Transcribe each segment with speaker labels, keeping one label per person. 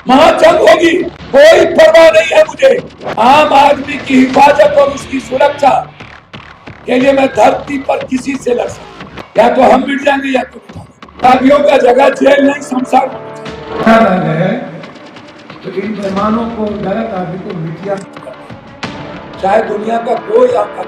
Speaker 1: महाजंग होगी, कोई परवाह नहीं है मुझे। आम आदमी की हिफाजत और उसकी सुरक्षा के लिए मैं धरती पर किसी से लड़ सकता, या तो हम मिट जाएंगे या तो अपराधियों का जगह जेल नहीं संसार है। तो इन मेहमानों को गलत आदमी को मिटिया, चाहे दुनिया का कोई आपका,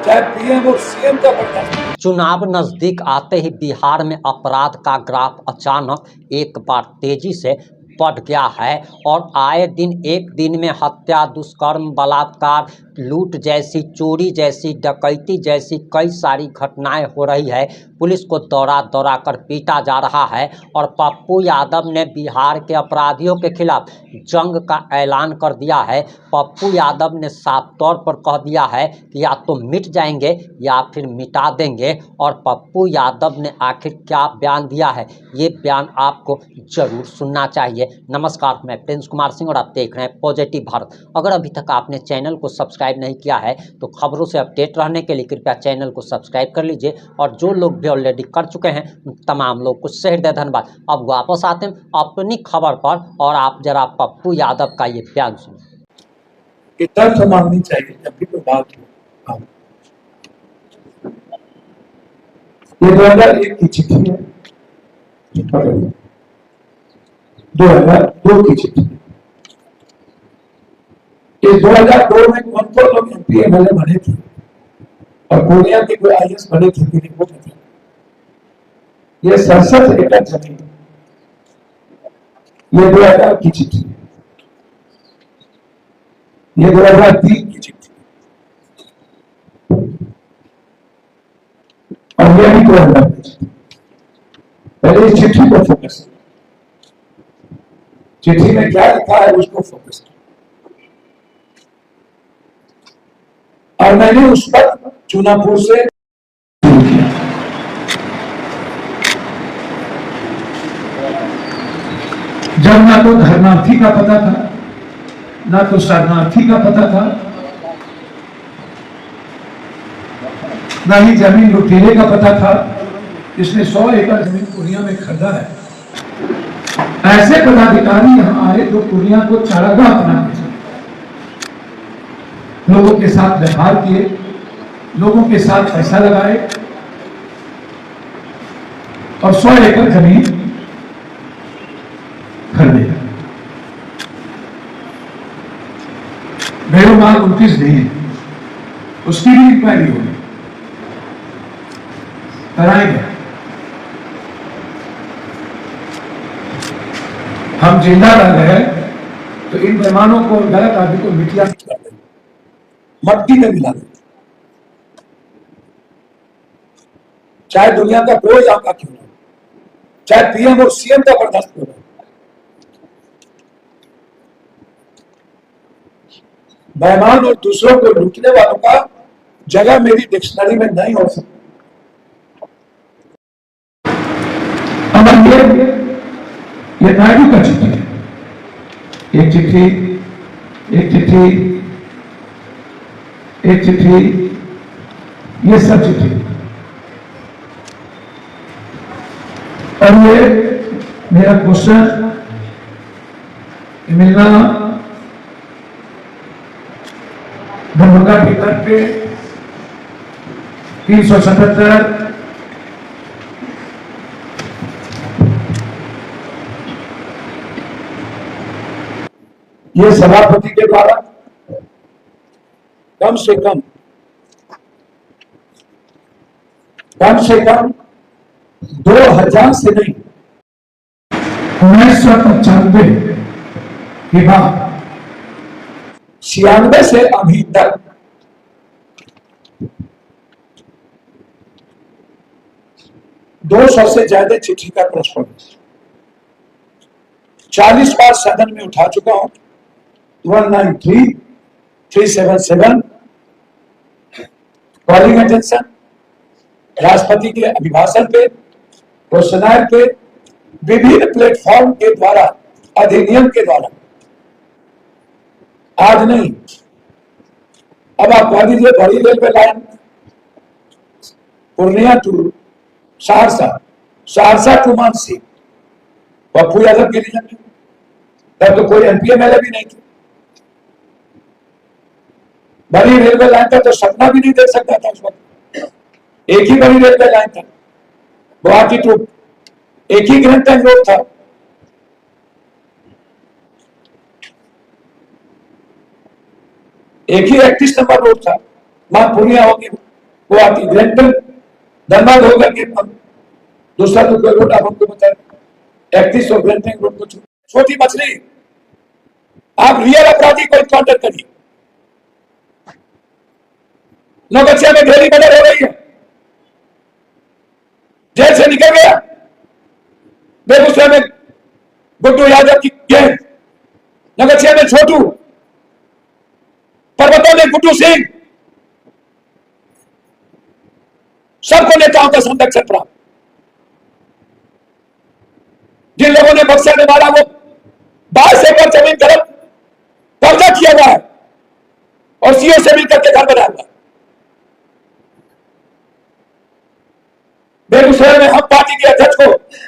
Speaker 1: चाहे पीएम और सीएम का बर्दाश्त।
Speaker 2: चुनाव नजदीक आते ही बिहार में अपराध का ग्राफ अचानक एक बार तेजी से बढ़ गया है और आए दिन एक दिन में हत्या, दुष्कर्म, बलात्कार, लूट जैसी, चोरी जैसी, डकैती जैसी कई सारी घटनाएं हो रही है। पुलिस को दौड़ा दौड़ा कर पीटा जा रहा है और पप्पू यादव ने बिहार के अपराधियों के खिलाफ जंग का ऐलान कर दिया है। पप्पू यादव ने साफ तौर पर कह दिया है कि या तो मिट जाएंगे या फिर मिटा देंगे। और पप्पू यादव ने आखिर क्या बयान दिया है, ये बयान आपको जरूर सुनना चाहिए। नमस्कार, मैं प्रिंस कुमार सिंह और आप देख रहे हैं पॉजिटिव भारत। अगर अभी तक आपने चैनल को सब्सक्राइब नहीं किया है तो खबरों से अपडेट रहने के लिए कृपया चैनल को सब्सक्राइब कर लीजिए और जो लोग भी ऑलरेडी कर चुके हैं उन तमाम लोग को हृदय धन्यवाद। अब वापस आते हैं अपनी खबर पर और आप जरा पप्पू यादव का ये बयान सुनिए।
Speaker 1: तर्क मांगनी चाहिए जब भी कोई बात हो। ये 2001 की चिट्ठी है, 2002 की चिट्ठी। इस 2002 में कौन कौन लोग एमपी एमएलए बने थे और पूर्णिया के कोई आईएएस बने थे कि नहीं वो बताइए। ये 67 एकड़ जमीन, ये 2000 की चिट्ठी, ये 2003 की चिट्ठी और ये भी 2000 की चिट्ठी। पहले इस चिट्ठी को फोकस करें, चिट्ठी में क्या लिखा है उसको फोकस करें। और मैंने उस पर चुनापुर से जब ना तो धर्मार्थी का पता था ना तो शरणार्थी का पता था, ना ही जमीन लुटेरे का पता था। इसने 100 एकड़ जमीन पूर्णिया में खरीदा है। ऐसे पदाधिकारी यहां आए जो पूर्णिया को चारागाह बना के लोगों के साथ व्यवहार किए, लोगों के साथ पैसा लगाए और 100 एकड़ जमीन खरीदे। बेरोमाल 29 नहीं है, उसकी भी इंक्वायरी होगी, कराएंगे। हम जिंदा रह गए तो इन मेहमानों को, गलत आदमी को मिटिया कर देंगे, मट्टी में मिला देंगे, चाहे दुनिया का कोई आंकड़ा क्यों ना, चाहे पीएम और सीएम का बर्दाश्त क्यों ना। मेहमान और दूसरों को लूटने वालों का जगह मेरी डिक्शनरी में नहीं हो सकती। अब ये नायडू का चिट्ठी है, एक चिट्ठी, एक चिट्ठी, एक चिट्ठी, ये सब चिट्ठी। और ये मेरा क्वेश्चन मिलना धर्मका भीतर पे 377 ये सभापति के द्वारा कम से कम 2000 से नहीं 1995 के बाद 96 से अभी तक 200 से ज्यादा चिट्ठी का कॉरेस्पॉन्डेंस 40 बार सदन में उठा चुका हूं। 193, 377 कॉलिंग अटेंशन, राष्ट्रपति के अभिभाषण पे, क्वेश्चनर पे, विभिन्न प्लेटफॉर्म के द्वारा, अधिनियम के द्वारा। आज नहीं, अब आप कह दीजिए बड़ी railway line Purnia to Saharsa, Saharsa to Mansi, Pappu Yadav के लिए तब तो कोई एमपी एमएलए भी नहीं थे। बड़ी रेलवे लाइन का तो सपना भी नहीं देख सकता था उस वक्त। एक ही बड़ी रेलवे लाइन था, गुवाहाटी टू, एक ही ग्रैंड टैंक रोड था। एक ही 31 नंबर रोड था, वहां पूर्णिया होगी गुवाहाटी, ग्रैंड टैंक धनबाद होकर के दूसरा तो कोई रोड आप हमको बताए। 31 और ग्रैंड टैंक रोड को छोटी मछली। आप रियल अपराधी को इनकाउंटर करिए। नौगछिया में ढेरी मर्डर हो रही है, जेल से निकल गया। बेगूसराय में गुड्डू यादव की गैंग, नौगछिया में छोटू, पर्वतों में गुड्डू सिंह, सबको नेताओं का संरक्षण प्राप्त। जिन लोगों ने बक्सर में मारा वो 22 एकड़ जमीन गलत कब्जा किया हुआ है और सीओ से मिलकर के घर बना हुआ। बेगूसराय में हम पार्टी के अध्यक्ष को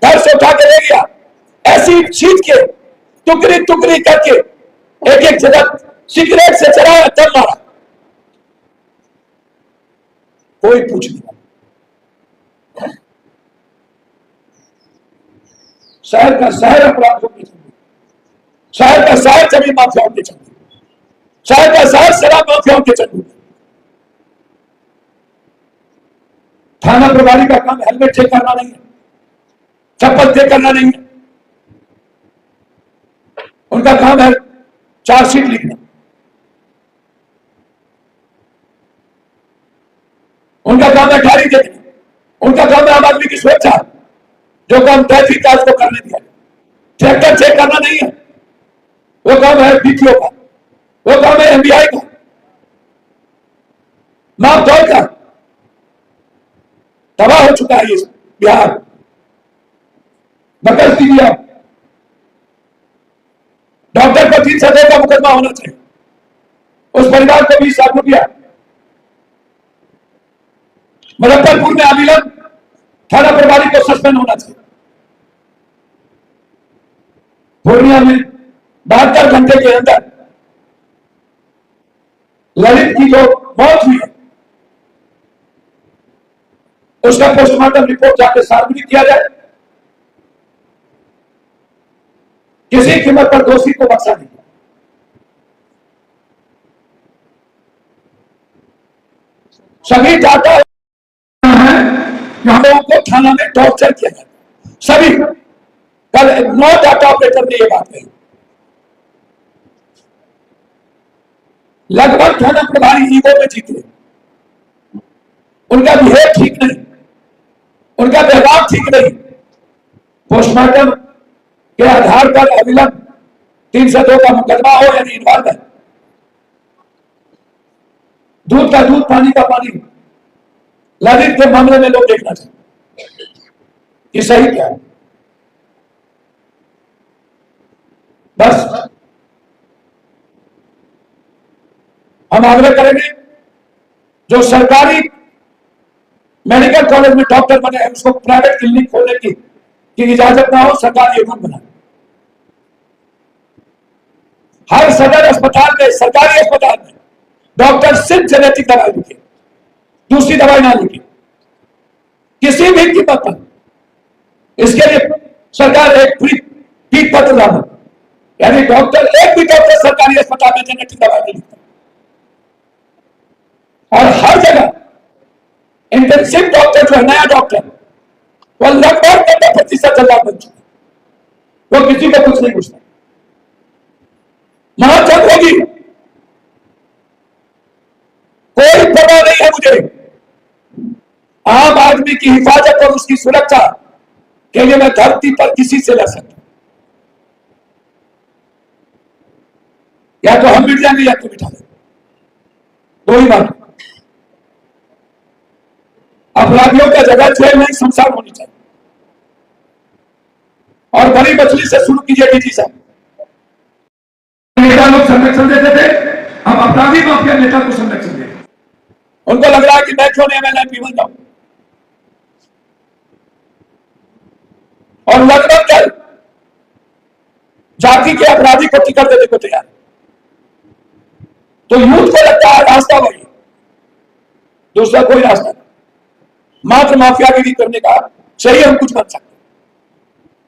Speaker 1: घर से उठा के ले गया, ऐसी छीट के टुकड़ी टुकड़ी करके एक एक जगह सिगरेट से चलाया, तब मारा। कोई पूछ नहीं। शहर का शहर अपराधों के चंदू, शहर का शहर जमीन माफियाओं के चंदू, शहर का शहर शराब माफियाओं के चंदू। थाना प्रभारी का काम हेलमेट चेक करना नहीं है, चप्पल चेक करना नहीं है, उनका काम है चार्जशीट लिखना, उनका काम है गाड़ी देखना, उनका काम है आम आदमी की सुरक्षा, जो काम ट्रैफिक का उसको करने दिया। ट्रैक्टर चेक करना नहीं है, वो काम है डीटीओ का, वो काम है एमबीआई का, माप तोड़ का। तबाह हो चुका है ये बिहार। नकल कीजिए आप, डॉक्टर को 302 का मुकदमा होना चाहिए, उस परिवार को 20 लाख रुपया। मुजफ्फरपुर में अविलंब थाना प्रभारी को सस्पेंड होना चाहिए। पूर्णिया में 72 घंटे के अंदर ललित की जो मौत हुई है उसका पोस्टमार्टम रिपोर्ट जाकर सार्वजनिक किया जाए। किसी कीमत पर दोषी को बख्शा नहीं। सभी डाटा है, हम लोगों को थाना में टॉर्चर किया जाता, सभी। कल 9 डाटा ऑपरेटर ने यह बात कही। लगभग थाना प्रभारी ईगो में जीते, उनका बिहेव ठीक नहीं, उनका व्यवहार ठीक नहीं। पोस्टमार्टम के आधार पर अविलंब 302 का मुकदमा हो यानी इन्वॉल्व है। दूध का दूध, पानी का पानी, ललित के मामले में लोग देखना चाहिए कि सही क्या है। बस हम आग्रह करेंगे, जो सरकारी मेडिकल कॉलेज में डॉक्टर बने हैं उसको प्राइवेट क्लिनिक खोलने की इजाजत ना हो, सरकार ये रूल बनाए। हर सदर अस्पताल में, सरकारी अस्पताल में डॉक्टर सिर्फ जेनेटिक दवाई लिखे, दूसरी दवाई ना लिखे किसी भी कीमत पर। इसके लिए सरकार एक पीठ पत्र लाना, यानी डॉक्टर, एक भी डॉक्टर सरकारी अस्पताल में जेनेटिक दवाई नहीं लिखता। और हर जगह इंटेंसिव डॉक्टर जो है, नया डॉक्टर, वो लगभग 90% जल्लाद बन चुका, वो किसी को कुछ नहीं पूछता। महाजंग होगी, कोई परवाह नहीं है मुझे। आम आदमी की हिफाजत और उसकी सुरक्षा के लिए मैं धरती पर किसी से लड़ सकता हूं। या तो हम मिट जाएंगे या तो मिटा देंगे, दो ही बात। अपराधियों का जगह जेल नहीं, संसार होनी चाहिए। और बड़ी मछली से शुरू कीजिए डीजी साहब। नेता लोग संरक्षण देते थे, हम अपराधी माफिया नेता को संरक्षण देते। उनको लग रहा है कि मैं क्यों नहीं एमएलए बन जाऊं। और लगभग जाति के अपराधी को टिकट देने को तैयार है। तो यूथ को लगता है रास्ता वही है, दूसरा कोई रास्ता नहीं, मात्र माफियागिरी करने का सही हम कुछ बन सकते।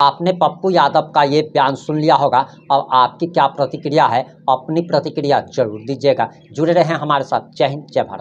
Speaker 2: आपने पप्पू यादव का ये बयान सुन लिया होगा। अब आपकी क्या प्रतिक्रिया है, अपनी प्रतिक्रिया जरूर दीजिएगा। जुड़े रहें हमारे साथ। जय हिंद, जय भारत।